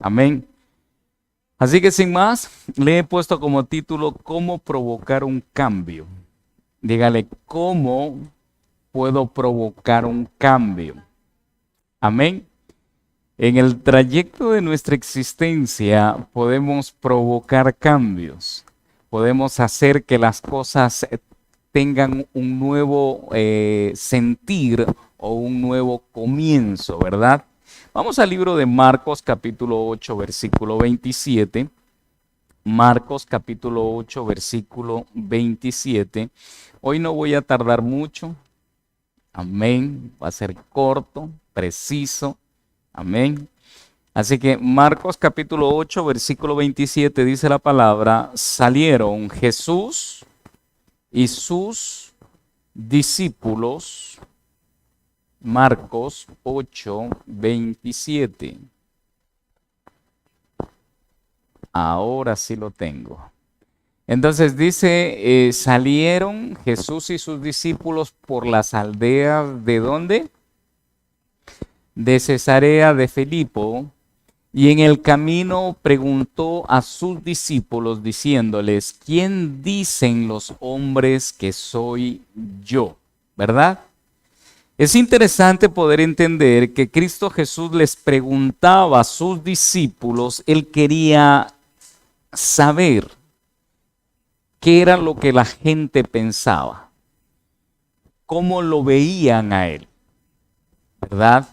Amén. Así que sin más, le he puesto como título ¿Cómo provocar un cambio? Dígale, ¿cómo puedo provocar un cambio? Amén. En el trayecto de nuestra existencia podemos provocar cambios. Podemos hacer que las cosas tengan un nuevo sentir o un nuevo comienzo, ¿verdad? Vamos al libro de Marcos capítulo 8, versículo 27. Marcos capítulo 8, versículo 27. Hoy no voy a tardar mucho. Amén. Va a ser corto, preciso. Amén. Así que Marcos capítulo 8, versículo 27 dice la palabra, salieron Jesús y sus discípulos. Marcos 8, 27. Ahora sí lo tengo. Entonces dice, salieron Jesús y sus discípulos por las aldeas ¿de dónde? De Cesarea de Filipo, y en el camino preguntó a sus discípulos diciéndoles, ¿quién dicen los hombres que soy yo? ¿Verdad? Es interesante poder entender que Cristo Jesús les preguntaba a sus discípulos, él quería saber qué era lo que la gente pensaba, cómo lo veían a él, ¿verdad?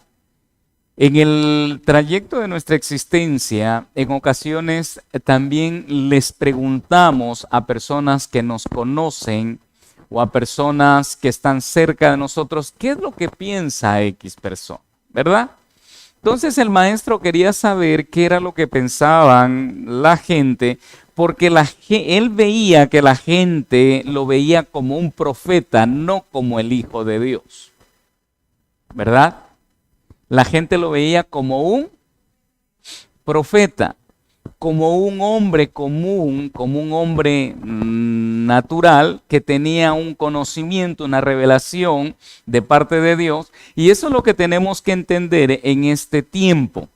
En el trayecto de nuestra existencia, en ocasiones también les preguntamos a personas que nos conocen o a personas que están cerca de nosotros, ¿qué es lo que piensa X persona? ¿Verdad? Entonces el maestro quería saber qué era lo que pensaban la gente, porque él veía que la gente lo veía como un profeta, no como el Hijo de Dios. ¿Verdad? La gente lo veía como un profeta, como un hombre común, como un hombre natural que tenía un conocimiento, una revelación de parte de Dios. Y eso es lo que tenemos que entender en este tiempo.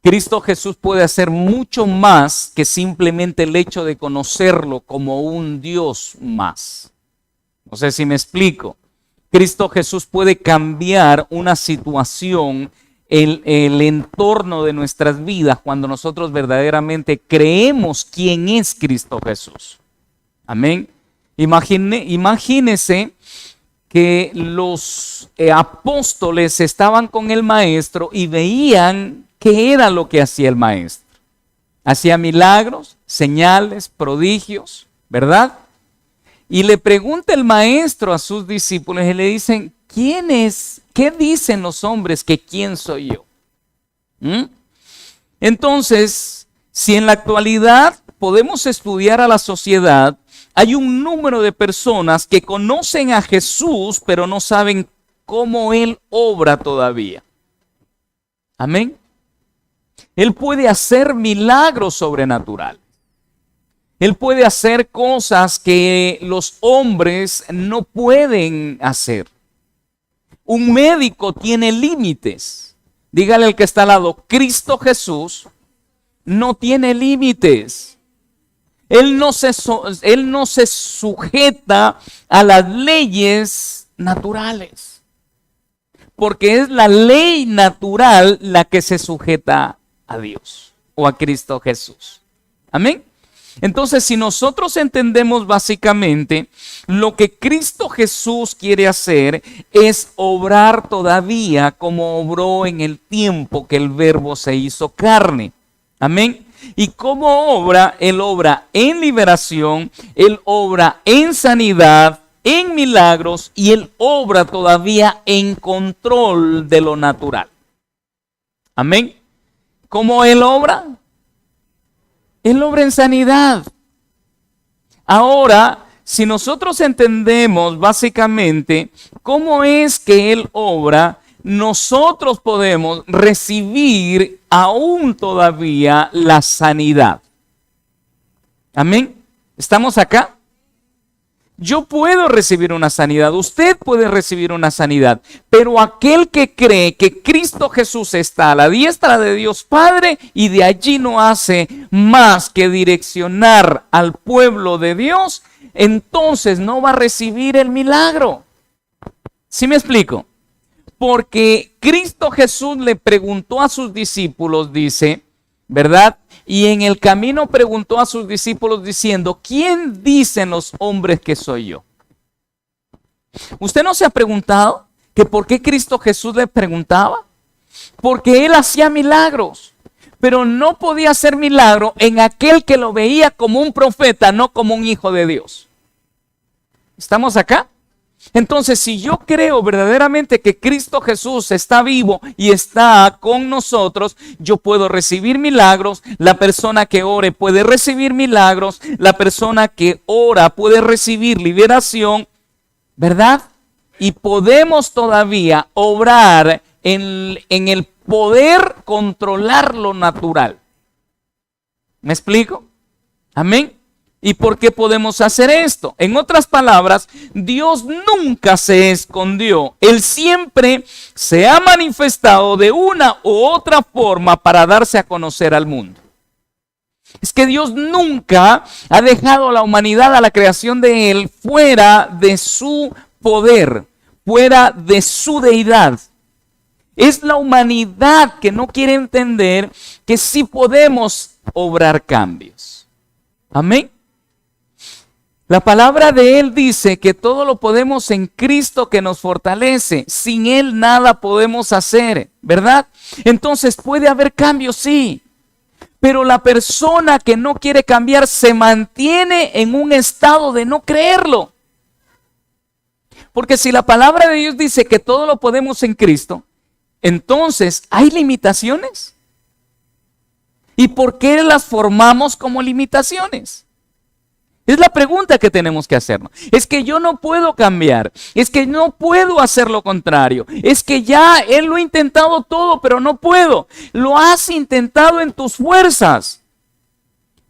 Cristo Jesús puede hacer mucho más que simplemente el hecho de conocerlo como un Dios más. No sé si me explico. Cristo Jesús puede cambiar una situación, el entorno de nuestras vidas cuando nosotros verdaderamente creemos quién es Cristo Jesús. Amén. Imagínese que los apóstoles estaban con el maestro y veían qué era lo que hacía el maestro. Hacía milagros, señales, prodigios, ¿verdad? Y le pregunta el maestro a sus discípulos y le dicen, ¿quién es? ¿Qué dicen los hombres que quién soy yo? Entonces, si en la actualidad podemos estudiar a la sociedad, hay un número de personas que conocen a Jesús, pero no saben cómo Él obra todavía. Amén. Él puede hacer milagros sobrenaturales. Él puede hacer cosas que los hombres no pueden hacer. Un médico tiene límites. Dígale al que está al lado, Cristo Jesús no tiene límites. Él no se sujeta a las leyes naturales. Porque es la ley natural la que se sujeta a Dios o a Cristo Jesús. Amén. Entonces, si nosotros entendemos básicamente lo que Cristo Jesús quiere hacer es obrar todavía como obró en el tiempo que el Verbo se hizo carne. Amén. ¿Y cómo obra? Él obra en liberación, Él obra en sanidad, en milagros y Él obra todavía en control de lo natural. Amén. ¿Cómo Él obra? Él obra en sanidad. Ahora, si nosotros entendemos básicamente cómo es que Él obra, nosotros podemos recibir aún todavía la sanidad. Amén. ¿Estamos acá? Yo puedo recibir una sanidad, usted puede recibir una sanidad, pero aquel que cree que Cristo Jesús está a la diestra de Dios Padre y de allí no hace más que direccionar al pueblo de Dios, entonces no va a recibir el milagro. ¿Sí me explico? Porque Cristo Jesús le preguntó a sus discípulos, dice, ¿verdad? Y en el camino preguntó a sus discípulos diciendo, ¿quién dicen los hombres que soy yo? ¿Usted no se ha preguntado que por qué Cristo Jesús le preguntaba? Porque él hacía milagros, pero no podía hacer milagro en aquel que lo veía como un profeta, no como un hijo de Dios. ¿Estamos acá? Entonces, si yo creo verdaderamente que Cristo Jesús está vivo y está con nosotros, yo puedo recibir milagros. La persona que ore puede recibir milagros. La persona que ora puede recibir liberación, ¿verdad? Y podemos todavía obrar en el poder controlar lo natural. ¿Me explico? Amén. ¿Y por qué podemos hacer esto? En otras palabras, Dios nunca se escondió. Él siempre se ha manifestado de una u otra forma para darse a conocer al mundo. Es que Dios nunca ha dejado a la humanidad, a la creación de Él, fuera de su poder, fuera de su deidad. Es la humanidad que no quiere entender que sí podemos obrar cambios. Amén. La palabra de Él dice que todo lo podemos en Cristo que nos fortalece. Sin Él nada podemos hacer, ¿verdad? Entonces puede haber cambios, sí. Pero la persona que no quiere cambiar se mantiene en un estado de no creerlo. Porque si la palabra de Dios dice que todo lo podemos en Cristo, entonces ¿hay limitaciones? ¿Y por qué las formamos como limitaciones? Es la pregunta que tenemos que hacernos. Es que yo no puedo cambiar. Es que no puedo hacer lo contrario. Es que ya Él lo ha intentado todo, pero no puedo. Lo has intentado en tus fuerzas,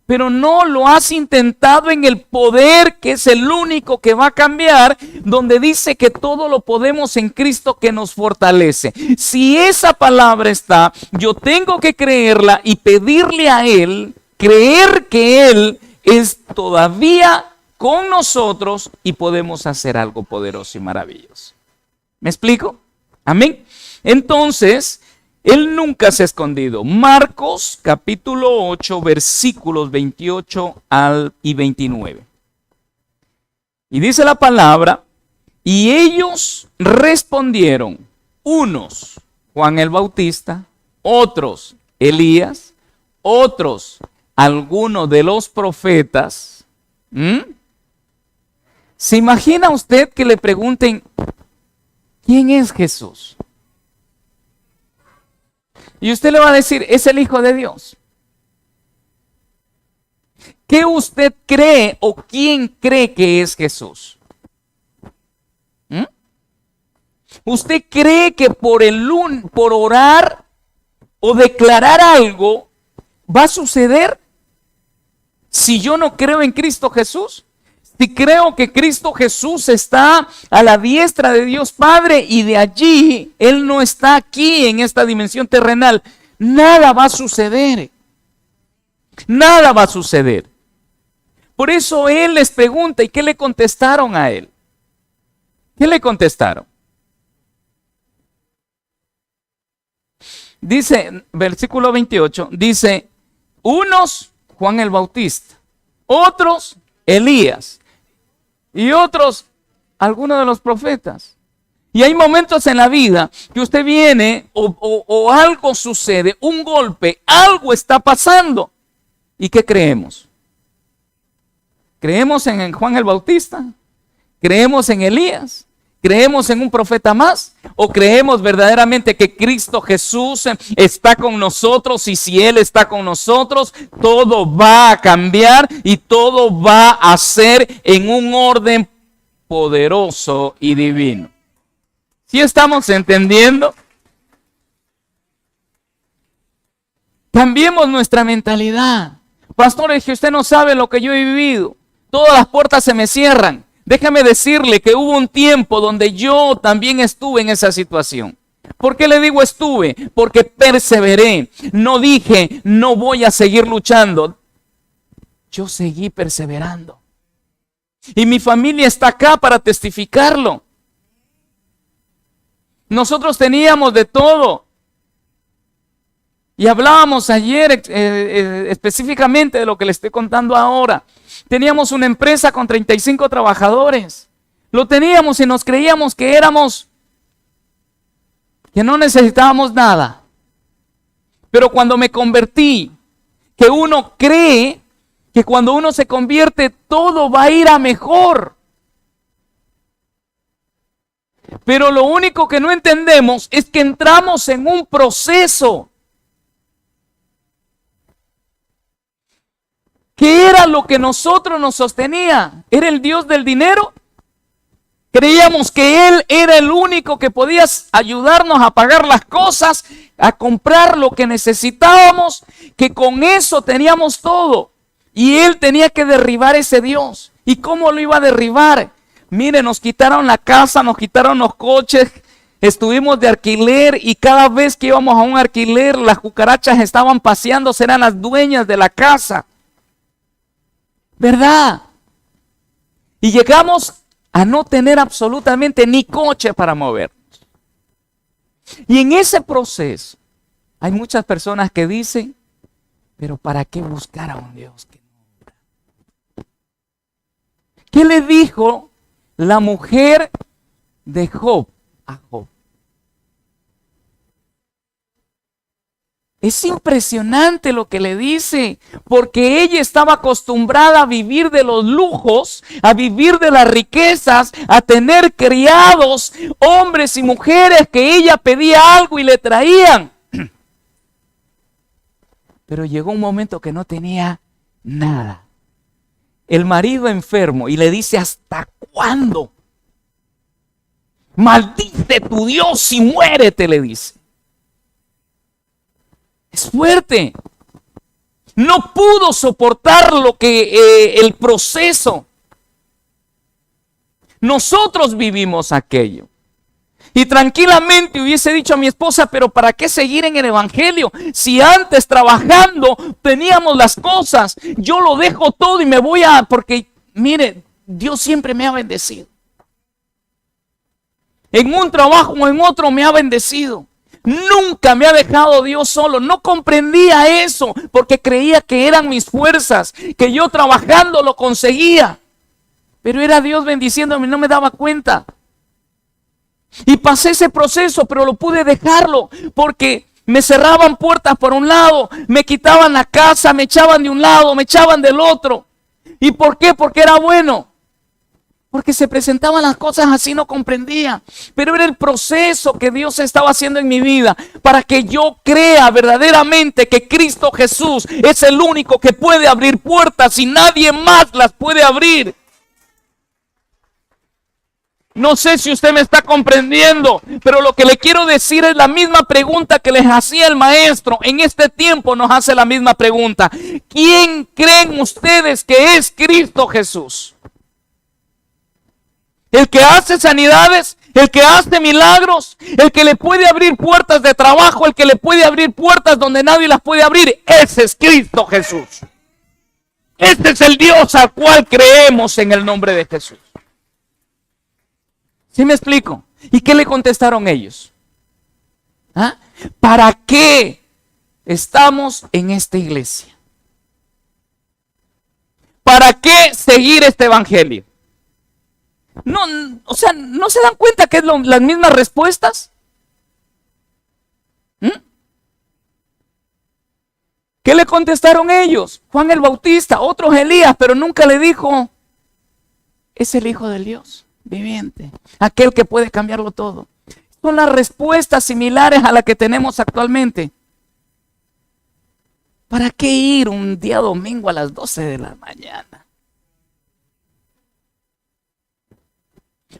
pero no lo has intentado en el poder que es el único que va a cambiar, donde dice que todo lo podemos en Cristo que nos fortalece. Si esa palabra está, yo tengo que creerla y pedirle a Él, creer que Él es todavía con nosotros y podemos hacer algo poderoso y maravilloso. ¿Me explico? Amén. Entonces, Él nunca se ha escondido. Marcos capítulo 8, versículos 28 y 29. Y dice la palabra, y ellos respondieron, unos, Juan el Bautista, otros, Elías, otros, algunos de los profetas. ¿Se imagina usted que le pregunten, ¿quién es Jesús? Y usted le va a decir, es el Hijo de Dios. ¿Qué usted cree o quién cree que es Jesús? ¿Usted cree que por orar o declarar algo va a suceder? Si yo no creo en Cristo Jesús, si creo que Cristo Jesús está a la diestra de Dios Padre y de allí Él no está aquí en esta dimensión terrenal, nada va a suceder. Nada va a suceder. Por eso Él les pregunta, ¿y qué le contestaron a Él? ¿Qué le contestaron? Dice, versículo 28, dice, unos Juan el Bautista, otros Elías y otros algunos de los profetas. Y hay momentos en la vida que usted viene o algo sucede, un golpe, algo está pasando. ¿Y qué creemos? ¿Creemos en Juan el Bautista? ¿Creemos en Elías? ¿Creemos en un profeta más? ¿O creemos verdaderamente que Cristo Jesús está con nosotros? Y si Él está con nosotros, todo va a cambiar y todo va a ser en un orden poderoso y divino. ¿Sí estamos entendiendo? Cambiemos nuestra mentalidad. Pastor, es que usted no sabe lo que yo he vivido. Todas las puertas se me cierran. Déjame decirle que hubo un tiempo donde yo también estuve en esa situación. ¿Por qué le digo estuve? Porque perseveré. No dije, no voy a seguir luchando. Yo seguí perseverando. Y mi familia está acá para testificarlo. Nosotros teníamos de todo. Y hablábamos ayer específicamente de lo que le estoy contando ahora. Teníamos una empresa con 35 trabajadores. Lo teníamos y nos creíamos que no necesitábamos nada. Pero cuando me convertí, que uno cree que cuando uno se convierte todo va a ir a mejor. Pero lo único que no entendemos es que entramos en un proceso. ¿Qué era lo que nosotros nos sostenía? ¿Era el Dios del dinero? Creíamos que Él era el único que podía ayudarnos a pagar las cosas, a comprar lo que necesitábamos, que con eso teníamos todo. Y Él tenía que derribar ese Dios. ¿Y cómo lo iba a derribar? Mire, nos quitaron la casa, nos quitaron los coches, estuvimos de alquiler y cada vez que íbamos a un alquiler, las cucarachas estaban paseándose, eran las dueñas de la casa. ¿Verdad? Y llegamos a no tener absolutamente ni coche para movernos. Y en ese proceso hay muchas personas que dicen, pero ¿para qué buscar a un Dios que no obra? ¿Qué le dijo la mujer de Job a Job? Es impresionante lo que le dice, porque ella estaba acostumbrada a vivir de los lujos, a vivir de las riquezas, a tener criados, hombres y mujeres que ella pedía algo y le traían. Pero llegó un momento que no tenía nada. El marido enfermo y le dice, ¿hasta cuándo? Maldice tu Dios y muérete, le dice. Es fuerte. No pudo soportar el proceso. Nosotros vivimos aquello. Y tranquilamente hubiese dicho a mi esposa, pero ¿para qué seguir en el evangelio? Si antes trabajando teníamos las cosas, yo lo dejo todo y me voy porque mire, Dios siempre me ha bendecido. En un trabajo o en otro me ha bendecido. Nunca me ha dejado Dios solo. No comprendía eso porque creía que eran mis fuerzas, que yo trabajando lo conseguía. Pero era Dios bendiciéndome y no me daba cuenta. Y pasé ese proceso, pero lo pude dejarlo porque me cerraban puertas por un lado, me quitaban la casa, me echaban de un lado, me echaban del otro. ¿Y por qué? Porque era bueno. Porque se presentaban las cosas así, no comprendía. Pero era el proceso que Dios estaba haciendo en mi vida para que yo crea verdaderamente que Cristo Jesús es el único que puede abrir puertas y nadie más las puede abrir. No sé si usted me está comprendiendo, pero lo que le quiero decir es la misma pregunta que les hacía el maestro. En este tiempo nos hace la misma pregunta. ¿Quién creen ustedes que es Cristo Jesús? El que hace sanidades, el que hace milagros, el que le puede abrir puertas de trabajo, el que le puede abrir puertas donde nadie las puede abrir. Ese es Cristo Jesús. Este es el Dios al cual creemos en el nombre de Jesús. ¿Sí me explico? ¿Y qué le contestaron ellos? ¿Ah? ¿Para qué estamos en esta iglesia? ¿Para qué seguir este evangelio? No, o sea, ¿no se dan cuenta que es las mismas respuestas? ¿Qué le contestaron ellos? Juan el Bautista, otros Elías, pero nunca le dijo, es el Hijo del Dios viviente, aquel que puede cambiarlo todo. Son las respuestas similares a las que tenemos actualmente. ¿Para qué ir un día domingo a las 12 de la mañana?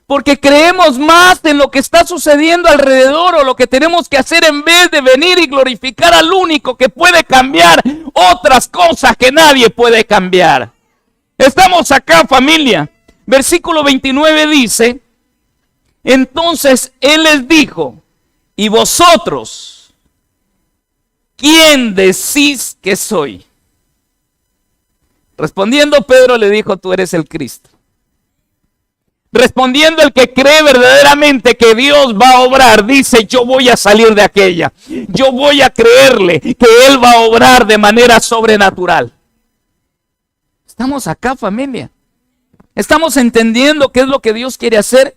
Porque creemos más en lo que está sucediendo alrededor o lo que tenemos que hacer en vez de venir y glorificar al único que puede cambiar otras cosas que nadie puede cambiar. Estamos acá, familia. Versículo 29 dice, entonces él les dijo, ¿y vosotros quién decís que soy? Respondiendo Pedro le dijo, tú eres el Cristo. Respondiendo el que cree verdaderamente que Dios va a obrar, dice, yo voy a salir de aquella. Yo voy a creerle que Él va a obrar de manera sobrenatural. Estamos acá, familia. Estamos entendiendo qué es lo que Dios quiere hacer.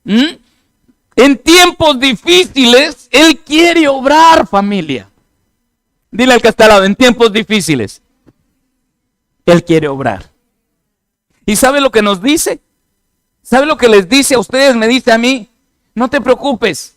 En tiempos difíciles, Él quiere obrar, familia. Dile al que está al lado, en tiempos difíciles, Él quiere obrar. ¿Y sabe lo que nos dice? ¿Sabe lo que les dice a ustedes? Me dice a mí, no te preocupes.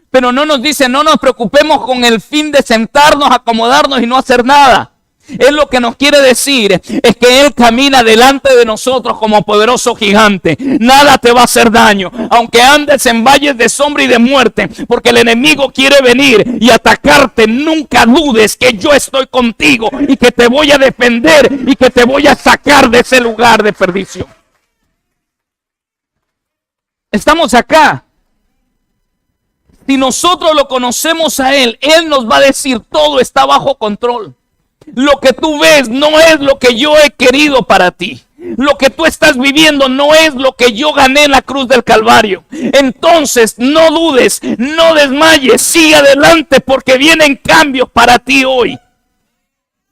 Pero no nos dice, no nos preocupemos con el fin de sentarnos, acomodarnos y no hacer nada. Él lo que nos quiere decir es que Él camina delante de nosotros como poderoso gigante. Nada te va a hacer daño, aunque andes en valles de sombra y de muerte, porque el enemigo quiere venir y atacarte. Nunca dudes que yo estoy contigo y que te voy a defender y que te voy a sacar de ese lugar de perdición. Estamos acá. Si nosotros lo conocemos a Él, Él nos va a decir, todo está bajo control. Lo que tú ves no es lo que yo he querido para ti. Lo que tú estás viviendo no es lo que yo gané en la cruz del Calvario. Entonces no dudes, no desmayes, sigue adelante porque vienen cambios para ti hoy.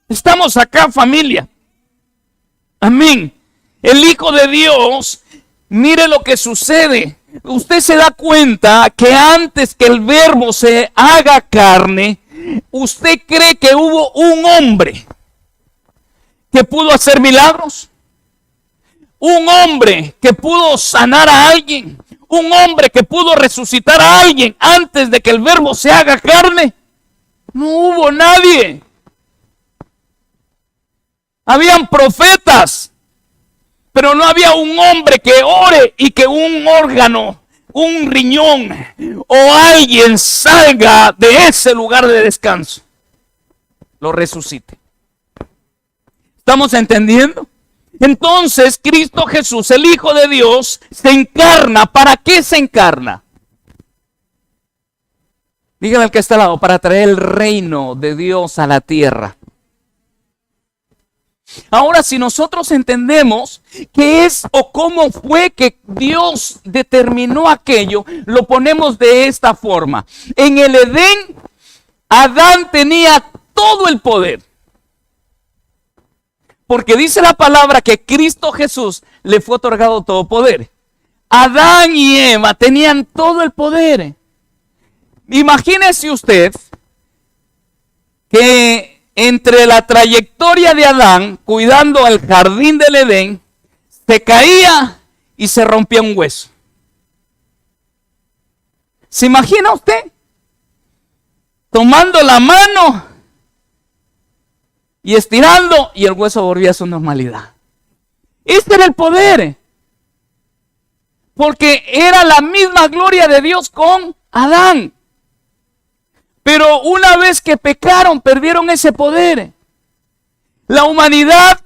Estamos acá, familia. Amén. El Hijo de Dios, mire lo que sucede. Usted se da cuenta que antes que el Verbo se haga carne, ¿usted cree que hubo un hombre que pudo hacer milagros? Un hombre que pudo sanar a alguien. Un hombre que pudo resucitar a alguien antes de que el Verbo se haga carne. No hubo nadie. Habían profetas, pero no había un hombre que ore y que un órgano, un riñón o alguien salga de ese lugar de descanso, lo resucite. ¿Estamos entendiendo? Entonces Cristo Jesús, el Hijo de Dios, se encarna. ¿Para qué se encarna? Dígale al que está al lado, para traer el reino de Dios a la tierra. Ahora, si nosotros entendemos qué es o cómo fue que Dios determinó aquello, lo ponemos de esta forma. En el Edén, Adán tenía todo el poder. Porque dice la palabra que Cristo Jesús le fue otorgado todo poder. Adán y Eva tenían todo el poder. Imagínese usted que entre la trayectoria de Adán, cuidando el jardín del Edén, se caía y se rompía un hueso. ¿Se imagina usted? Tomando la mano y estirando, y el hueso volvía a su normalidad. Este era el poder. Porque era la misma gloria de Dios con Adán. Pero una vez que pecaron, perdieron ese poder. La humanidad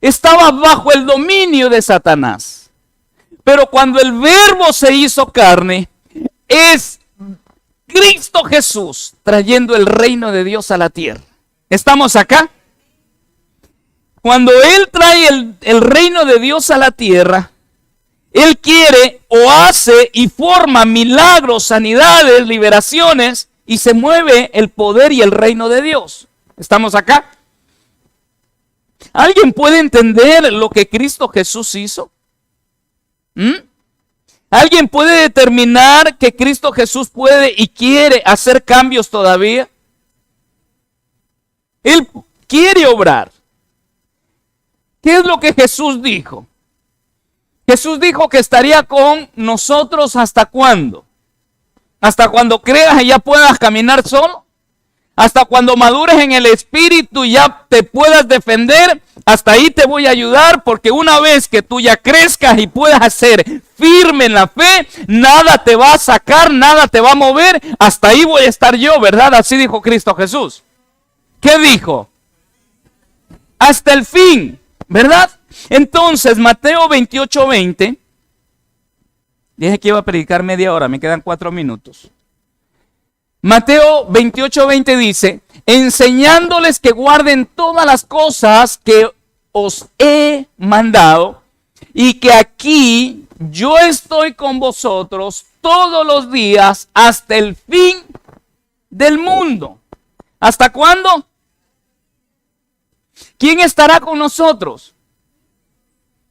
estaba bajo el dominio de Satanás. Pero cuando el Verbo se hizo carne, es Cristo Jesús trayendo el reino de Dios a la tierra. ¿Estamos acá? Cuando Él trae el reino de Dios a la tierra, Él quiere o hace y forma milagros, sanidades, liberaciones, y se mueve el poder y el reino de Dios. ¿Estamos acá? ¿Alguien puede entender lo que Cristo Jesús hizo? ¿Alguien puede determinar que Cristo Jesús puede y quiere hacer cambios todavía? Él quiere obrar. ¿Qué es lo que Jesús dijo? Jesús dijo que estaría con nosotros ¿hasta cuándo? Hasta cuando creas y ya puedas caminar solo. Hasta cuando madures en el espíritu y ya te puedas defender. Hasta ahí te voy a ayudar, porque una vez que tú ya crezcas y puedas ser firme en la fe, nada te va a sacar, nada te va a mover. Hasta ahí voy a estar yo, ¿verdad? Así dijo Cristo Jesús. ¿Qué dijo? Hasta el fin, ¿verdad? Entonces, Mateo 28:20. Dije que iba a predicar media hora, me quedan 4 minutos. Mateo 28:20 dice, enseñándoles que guarden todas las cosas que os he mandado, y que aquí yo estoy con vosotros todos los días hasta el fin del mundo. ¿Hasta cuándo? ¿Quién estará con nosotros?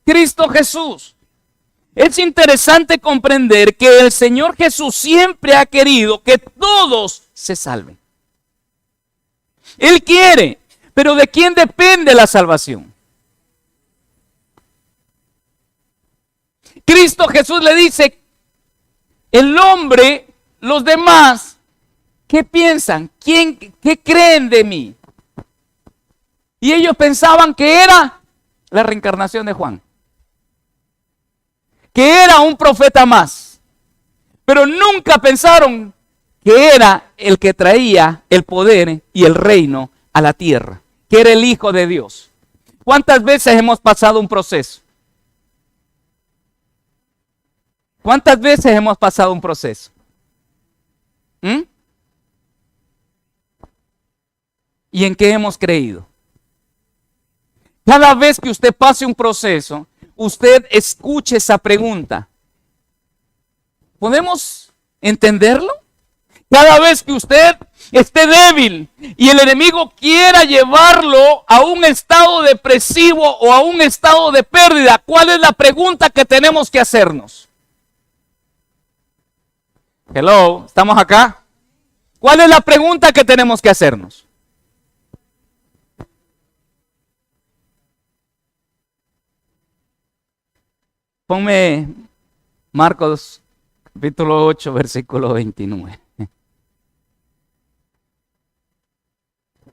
Cristo Jesús. Es interesante comprender que el Señor Jesús siempre ha querido que todos se salven. Él quiere, pero ¿de quién depende la salvación? Cristo Jesús le dice, el hombre, los demás, ¿qué piensan? ¿Qué creen de mí? Y ellos pensaban que era la reencarnación de Juan, que era un profeta más, pero nunca pensaron que era el que traía el poder y el reino a la tierra, que era el Hijo de Dios. ¿Cuántas veces hemos pasado un proceso? ¿Cuántas veces hemos pasado un proceso? ¿Y en qué hemos creído? Cada vez que usted pase un proceso, usted escuche esa pregunta. ¿Podemos entenderlo? Cada vez que usted esté débil y el enemigo quiera llevarlo a un estado depresivo o a un estado de pérdida, ¿cuál es la pregunta que tenemos que hacernos? Hello, ¿estamos acá? ¿Cuál es la pregunta que tenemos que hacernos? Ponme Marcos capítulo 8, versículo 29.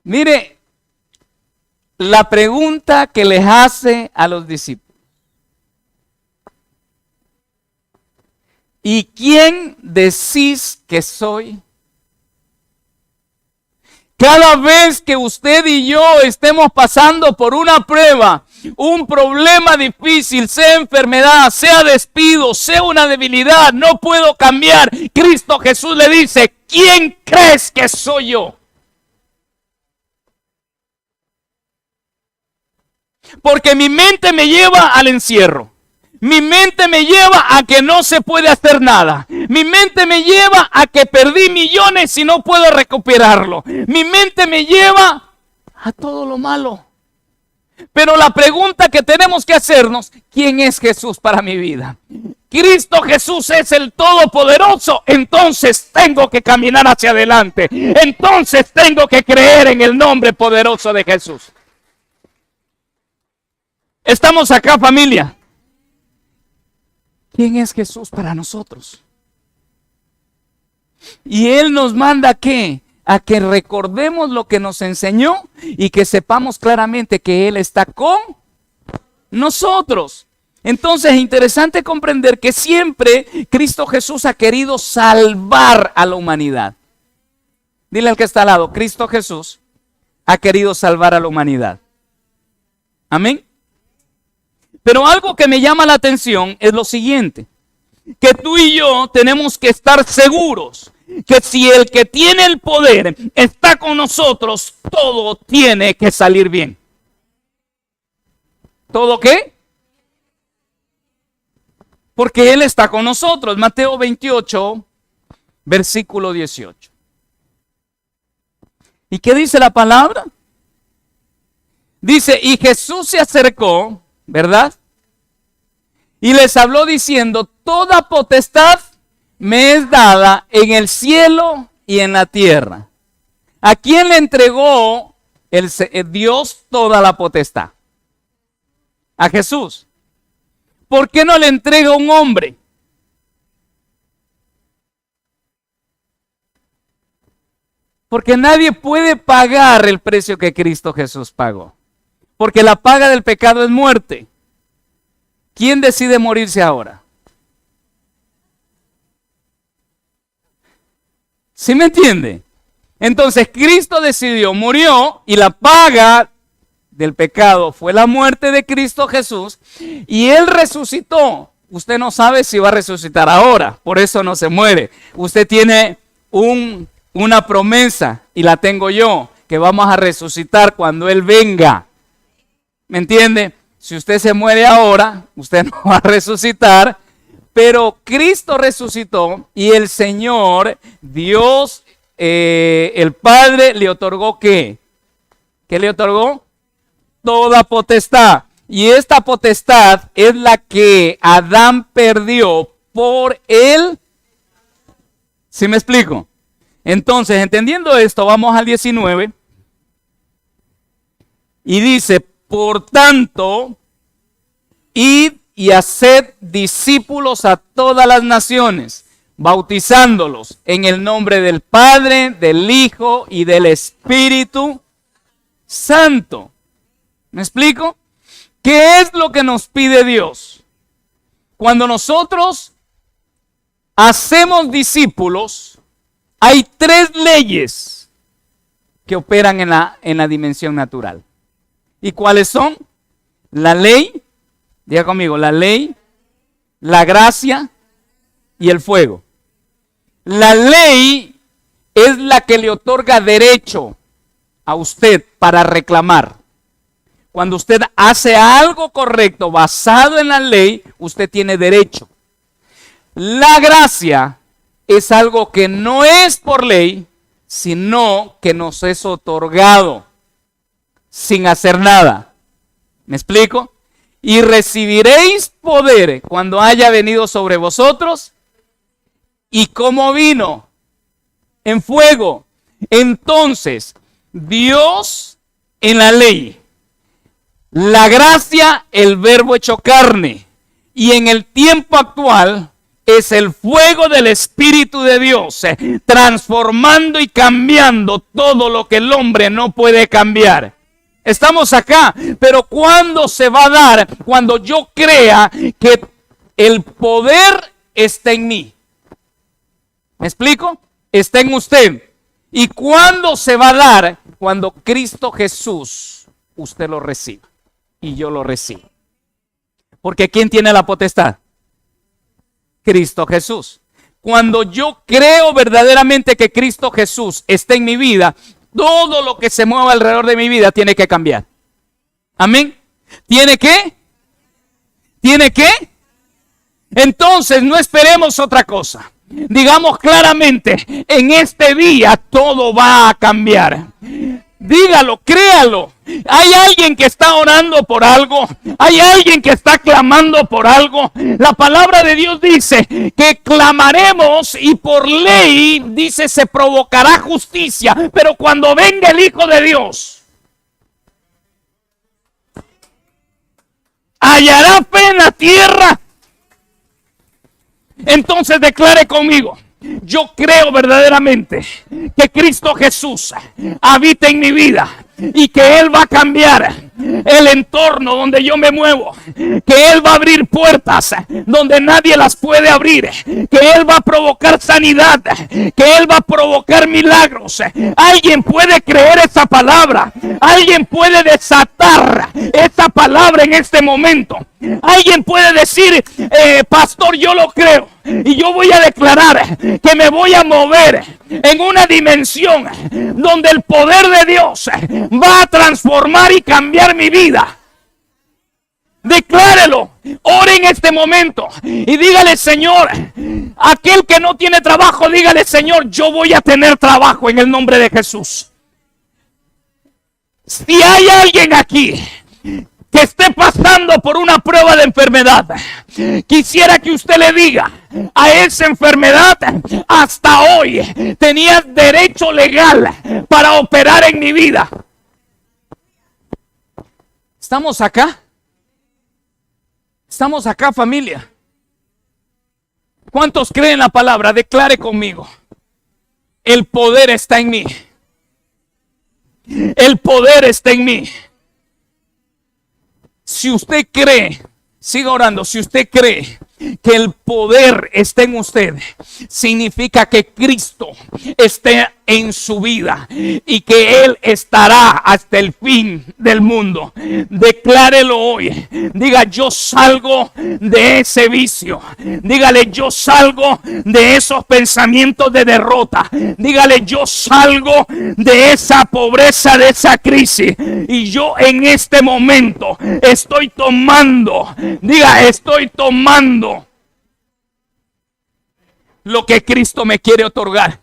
Mire, la pregunta que les hace a los discípulos. ¿Y quién decís que soy? Cada vez que usted y yo estemos pasando por una prueba, un problema difícil, sea enfermedad, sea despido, sea una debilidad, no puedo cambiar, Cristo Jesús le dice, ¿quién crees que soy yo? Porque mi mente me lleva al encierro. Mi mente me lleva a que no se puede hacer nada. Mi mente me lleva a que perdí millones y no puedo recuperarlo. Mi mente me lleva a todo lo malo. Pero la pregunta que tenemos que hacernos, ¿quién es Jesús para mi vida? Cristo Jesús es el Todopoderoso, entonces tengo que caminar hacia adelante. Entonces tengo que creer en el nombre poderoso de Jesús. Estamos acá, familia. ¿Quién es Jesús para nosotros? Y Él nos manda ¿a qué? A que recordemos lo que nos enseñó y que sepamos claramente que Él está con nosotros. Entonces es interesante comprender que siempre Cristo Jesús ha querido salvar a la humanidad. Dile al que está al lado, Cristo Jesús ha querido salvar a la humanidad. Amén. Pero algo que me llama la atención es lo siguiente, que tú y yo tenemos que estar seguros que si el que tiene el poder está con nosotros, todo tiene que salir bien. ¿Todo qué? Porque Él está con nosotros. Mateo 28, versículo 18. ¿Y qué dice la palabra? Dice, y Jesús se acercó, ¿verdad? Y les habló diciendo, toda potestad me es dada en el cielo y en la tierra. ¿A quién le entregó Dios toda la potestad? A Jesús. ¿Por qué no le entrega a un hombre? Porque nadie puede pagar el precio que Cristo Jesús pagó. Porque la paga del pecado es muerte. ¿Quién decide morirse ahora? ¿Sí me entiende? Entonces Cristo decidió, murió y la paga del pecado fue la muerte de Cristo Jesús y Él resucitó. Usted no sabe si va a resucitar ahora, por eso no se muere. Usted tiene una promesa y la tengo yo, que vamos a resucitar cuando Él venga. ¿Me entiende? Si usted se muere ahora, usted no va a resucitar, pero Cristo resucitó y el Señor, Dios, el Padre, le otorgó ¿qué? ¿Qué le otorgó? Toda potestad. Y esta potestad es la que Adán perdió por él. ¿Sí me explico? Entonces, entendiendo esto, vamos al 19. Y dice, por tanto, id y haced discípulos a todas las naciones, bautizándolos en el nombre del Padre, del Hijo y del Espíritu Santo. ¿Me explico? ¿Qué es lo que nos pide Dios? Cuando nosotros hacemos discípulos, hay 3 leyes que operan en la dimensión natural. ¿Y cuáles son? La ley, diga conmigo, la ley, la gracia y el fuego. La ley es la que le otorga derecho a usted para reclamar. Cuando usted hace algo correcto basado en la ley, usted tiene derecho. La gracia es algo que no es por ley, sino que nos es otorgado sin hacer nada. ¿Me explico? Y recibiréis poder cuando haya venido sobre vosotros. ¿Y cómo vino? En fuego. Entonces, Dios en la ley, la gracia, el verbo hecho carne, y en el tiempo actual es el fuego del Espíritu de Dios, transformando y cambiando todo lo que el hombre no puede cambiar. Estamos acá, pero ¿cuándo se va a dar? Cuando yo crea que el poder está en mí. ¿Me explico? Está en usted. ¿Y cuándo se va a dar? Cuando Cristo Jesús, usted lo reciba y yo lo recibo. Porque ¿quién tiene la potestad? Cristo Jesús. Cuando yo creo verdaderamente que Cristo Jesús está en mi vida, todo lo que se mueva alrededor de mi vida tiene que cambiar. Amén. ¿Tiene que? ¿Tiene que? Entonces no esperemos otra cosa. Digamos claramente, en este día todo va a cambiar. Dígalo, créalo. Hay alguien que está orando por algo. Hay alguien que está clamando por algo. La palabra de Dios dice que clamaremos y por ley, dice, se provocará justicia. Pero cuando venga el Hijo de Dios, hallará fe en la tierra. Entonces declare conmigo. Yo creo verdaderamente que Cristo Jesús habita en mi vida y que Él va a cambiar el entorno donde yo me muevo, que Él va a abrir puertas donde nadie las puede abrir, que Él va a provocar sanidad, que Él va a provocar milagros. Alguien puede creer esa palabra, alguien puede desatar esa palabra en este momento. Alguien puede decir, pastor, yo lo creo y yo voy a declarar que me voy a mover en una dimensión donde el poder de Dios va a transformar y cambiar mi vida. Declárelo, ore en este momento y dígale, Señor, aquel que no tiene trabajo, dígale, Señor, yo voy a tener trabajo en el nombre de Jesús. Si hay alguien aquí que esté pasando por una prueba de enfermedad, quisiera que usted le diga a esa enfermedad, hasta hoy tenías derecho legal para operar en mi vida. ¿Estamos acá? ¿Estamos acá, familia? ¿Cuántos creen la palabra? Declare conmigo. El poder está en mí. El poder está en mí. Si usted cree, siga orando, si usted cree que el poder está en usted, significa que Cristo esté en su vida y que Él estará hasta el fin del mundo. Declárelo hoy. Diga: yo salgo de ese vicio. Dígale: yo salgo de esos pensamientos de derrota. Dígale: yo salgo de esa pobreza, de esa crisis. Y yo en este momento estoy tomando, diga, estoy tomando lo que Cristo me quiere otorgar.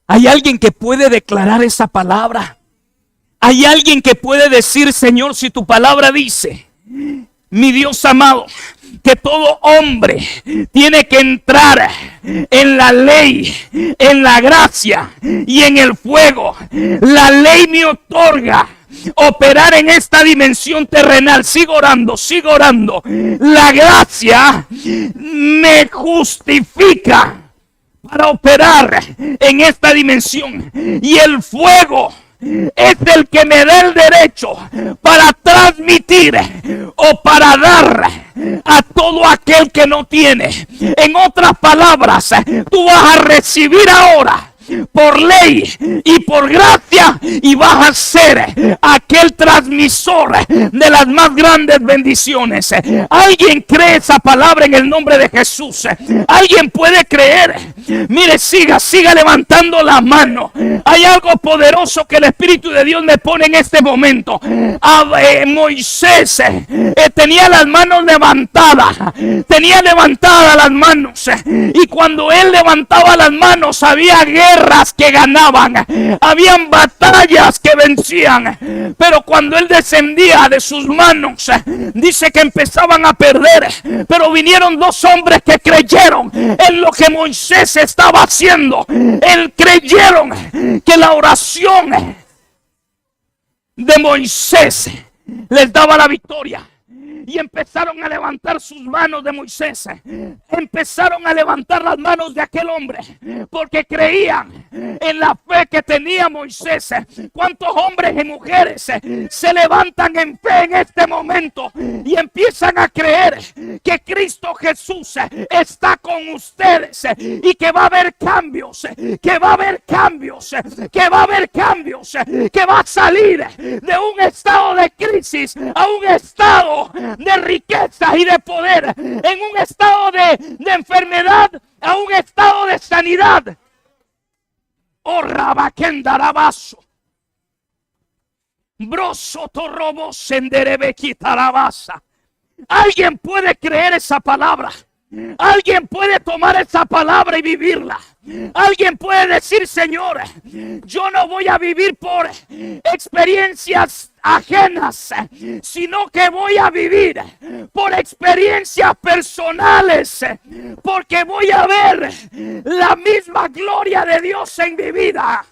Hay alguien que puede declarar esa palabra. Hay alguien que puede decir: Señor, si tu palabra dice, mi Dios amado, que todo hombre tiene que entrar en la ley, en la gracia y en el fuego. La ley me otorga operar en esta dimensión terrenal. Sigo orando, sigo orando. La gracia me justifica para operar en esta dimensión, y el fuego es el que me da el derecho para transmitir o para dar a todo aquel que no tiene. En otras palabras, tú vas a recibir ahora por ley y por gracia, y vas a ser aquel transmisor de las más grandes bendiciones. ¿Alguien cree esa palabra en el nombre de Jesús? ¿Alguien puede creer? Mire, siga levantando la mano. Hay algo poderoso que el Espíritu de Dios me pone en este momento. Moisés tenía las manos levantadas, tenía levantadas las manos, y cuando él levantaba las manos había guerras que ganaban, habían batallas que vencían. Pero cuando él descendía de sus manos, dice que empezaban a perder. Pero vinieron dos hombres que creyeron en lo que Moisés estaba haciendo. Él creyeron que la oración de Moisés les daba la victoria. Y empezaron a levantar sus manos de Moisés. Empezaron a levantar las manos de aquel hombre, porque creían en la fe que tenía Moisés. ¿Cuántos hombres y mujeres se levantan en fe en este momento y empiezan a creer que Cristo Jesús está con ustedes y que va a haber cambios, que va a haber cambios, que va a haber cambios, que va a salir de un estado de crisis a un estado de riqueza y de poder, en un estado de enfermedad a un estado de sanidad? Oh, rabaquendarabaso, broso torrobo senderebequitarabasa. Alguien puede creer esa palabra. Alguien puede tomar esa palabra y vivirla. Alguien puede decir: Señor, yo no voy a vivir por experiencias ajenas, sino que voy a vivir por experiencias personales, porque voy a ver la misma gloria de Dios en mi vida.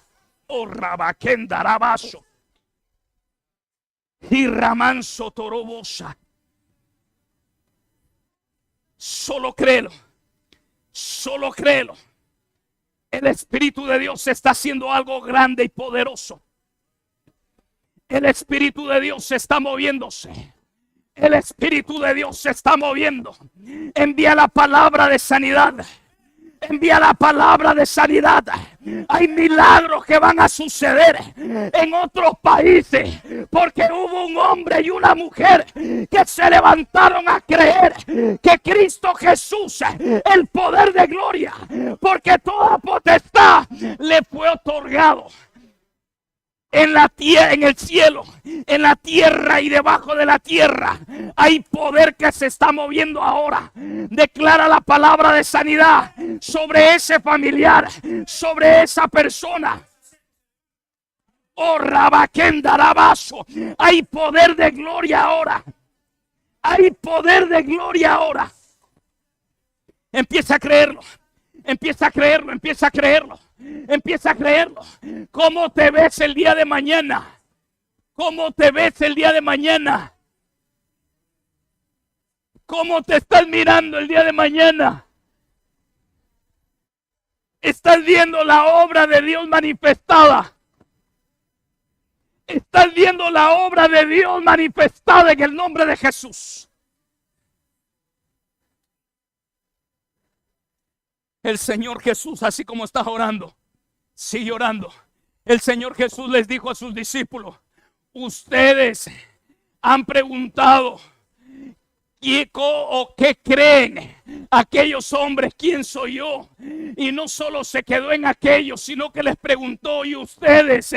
Oh, rabaquendarabaso y ramanso torobosa. Solo créelo, solo créelo. El Espíritu de Dios está haciendo algo grande y poderoso. El Espíritu de Dios está moviéndose. El Espíritu de Dios se está moviendo. Envía la palabra de sanidad. Envía la palabra de sanidad. Hay milagros que van a suceder en otros países, porque hubo un hombre y una mujer que se levantaron a creer que Cristo Jesús, el poder de gloria, porque toda potestad le fue otorgado en la tierra, en el cielo, en la tierra y debajo de la tierra. Hay poder que se está moviendo ahora. Declara la palabra de sanidad sobre ese familiar, sobre esa persona. Oh, rabaquendarabaso. Hay poder de gloria ahora. Hay poder de gloria ahora. Empieza a creerlo. Empieza a creerlo, empieza a creerlo. Empieza a creerlo. ¿Cómo te ves el día de mañana? ¿Cómo te ves el día de mañana? ¿Cómo te estás mirando el día de mañana? ¿Estás viendo la obra de Dios manifestada? ¿Estás viendo la obra de Dios manifestada en el nombre de Jesús? El Señor Jesús, así como estás orando, sigue orando. El Señor Jesús les dijo a sus discípulos: ustedes han preguntado ¿qué creen aquellos hombres? ¿Quién soy yo? Y no solo se quedó en aquellos, sino que les preguntó: ¿y ustedes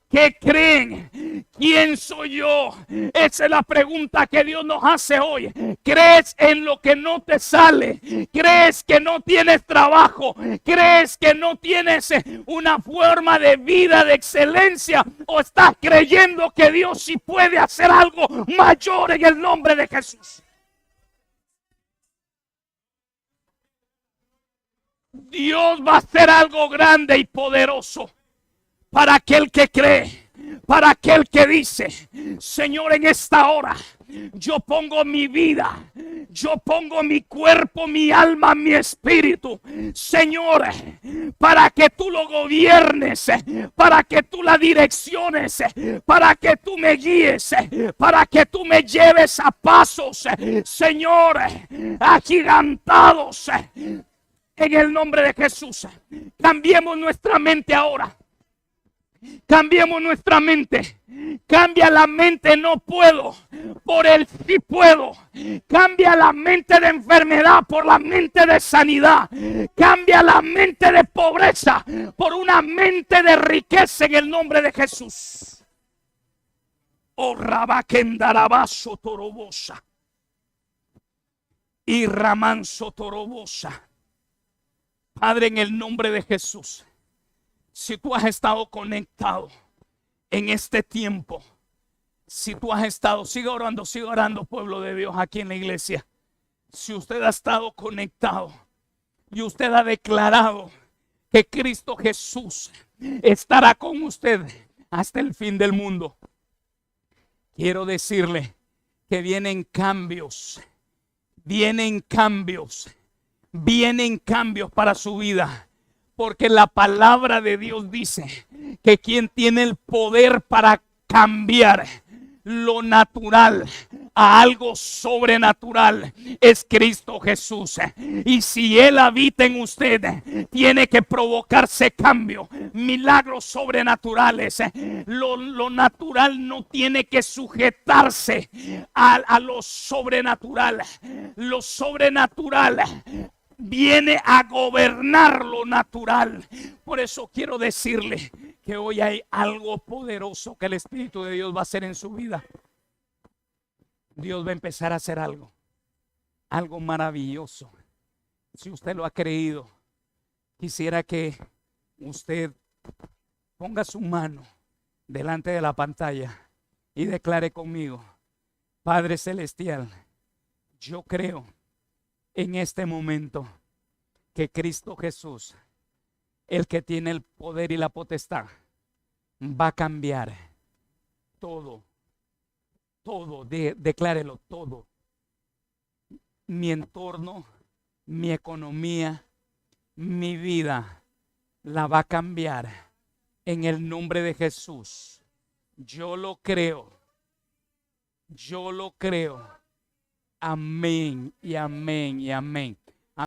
qué creen? ¿Quién soy yo? Esa es la pregunta que Dios nos hace hoy. ¿Crees en lo que no te sale? ¿Crees que no tienes trabajo? ¿Crees que no tienes una forma de vida de excelencia? ¿O estás creyendo que Dios sí puede hacer algo mayor en el nombre de Jesús? Dios va a hacer algo grande y poderoso para aquel que cree, para aquel que dice: Señor, en esta hora yo pongo mi vida, yo pongo mi cuerpo, mi alma, mi espíritu, Señor, para que tú lo gobiernes, para que tú la direcciones, para que tú me guíes, para que tú me lleves a pasos, Señor, agigantados. En el nombre de Jesús, cambiemos nuestra mente ahora. Cambiemos nuestra mente. Cambia la mente no puedo por el sí puedo. Cambia la mente de enfermedad por la mente de sanidad. Cambia la mente de pobreza por una mente de riqueza en el nombre de Jesús. Oh, Rabaquendarabaso Torobosa y Ramanso Torobosa. Padre, en el nombre de Jesús, si tú has estado conectado en este tiempo, si tú has estado, sigue orando, pueblo de Dios, aquí en la iglesia. Si usted ha estado conectado y usted ha declarado que Cristo Jesús estará con usted hasta el fin del mundo, quiero decirle que vienen cambios para su vida, porque la palabra de Dios dice que quien tiene el poder para cambiar lo natural a algo sobrenatural es Cristo Jesús. Y si Él habita en usted, tiene que provocarse cambio, milagros sobrenaturales. Lo natural no tiene que sujetarse a lo sobrenatural. Lo sobrenatural viene a gobernar lo natural. Por eso quiero decirle que hoy hay algo poderoso que el Espíritu de Dios va a hacer en su vida. Dios va a empezar a hacer algo maravilloso. Si usted lo ha creído, quisiera que usted ponga su mano delante de la pantalla y declare conmigo: Padre Celestial, yo creo en este momento que Cristo Jesús, el que tiene el poder y la potestad, va a cambiar todo. Declárelo, todo. Mi entorno, mi economía, mi vida, la va a cambiar en el nombre de Jesús. Yo lo creo. Amén y amén y amén.